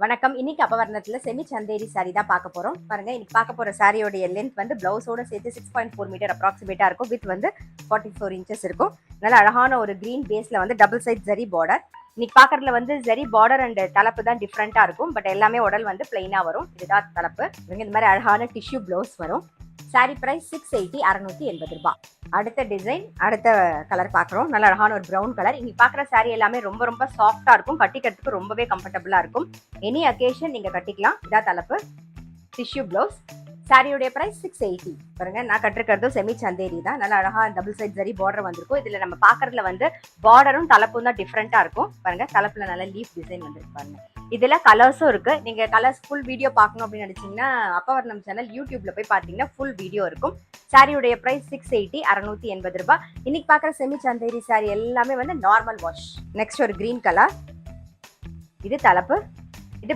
வணக்கம். இன்னைக்கு அப்பவர்ணத்துல semi Chanderi sorry தான் பார்க்க போறோம். பாருங்க, இன்னைக்கு பார்க்க போற சாரியோட லென்த் வந்து பிளவுஸோட சேர்த்து 6.4 மீட்டர் அப்ராக்சிமேட்டா இருக்கும். வித் வந்து 44 இன்ச்சஸ் இருக்கும். நல்ல அழகான ஒரு கிரீன் பேஸ்ல வந்து டபுள் சைட் ஜரி பார்டர். இன்னைக்கு பாக்குறதுல வந்து ஜரி பார்டர் அண்ட் தலைப்பு தான் டிஃப்ரெண்டா இருக்கும். பட் எல்லாமே உடல் வந்து பிளைனா வரும். இதுதான் தலைப்பு. இந்த மாதிரி அழகான டிஷ்யூ பிளவுஸ் வரும். சாரி பிரைஸ் 680, 680 ரூபாய். அடுத்த டிசைன், அடுத்த கலர் பார்க்குறோம். நல்ல அழகான ஒரு ப்ரௌன் கலர். இன்னைக்கு பார்க்குற சாரி எல்லாமே ரொம்ப ரொம்ப சாஃப்டா இருக்கும். கட்டிக்கிறதுக்கு ரொம்பவே கம்ஃபர்டபுளா இருக்கும். எனி அக்கேஷன் நீங்க கட்டிக்கலாம். இதான் தலைப்பு. Tissue blouse. சாரியோடைய பிரைஸ் 680. பாருங்க, நான் கட்டிருக்கிறதும் செமி சந்தேரி தான். நல்ல அழகா டபுள் சைட் ஜரி பார்டர் வந்திருக்கும். இதுல நம்ம பாக்குறதுல வந்து பார்டரும் தலைப்பும் தான் டிஃப்ரெண்டா இருக்கும். பாருங்க, தலைப்புல நல்ல லீஃப் டிசைன் வந்துருக்கு பாருங்க. இதுல கலர்ஸும் இருக்கு. நீங்க கலர்ஸ் ஃபுல் வீடியோ பார்க்கணும் அப்படின்னு நினைச்சீங்கன்னா அப்பவர்ணம் சேனல் யூடியூப்ல போய் பாத்தீங்கன்னா ஃபுல் வீடியோ இருக்கும். சாரியுடைய பிரைஸ் 680, 680 ரூபாய். இன்னைக்கு பாக்குற செமி சந்தேரி சாரி எல்லாமே வந்து நார்மல் வாஷ். நெக்ஸ்ட் ஒரு கிரீன் கலர். இது தலைப்பு.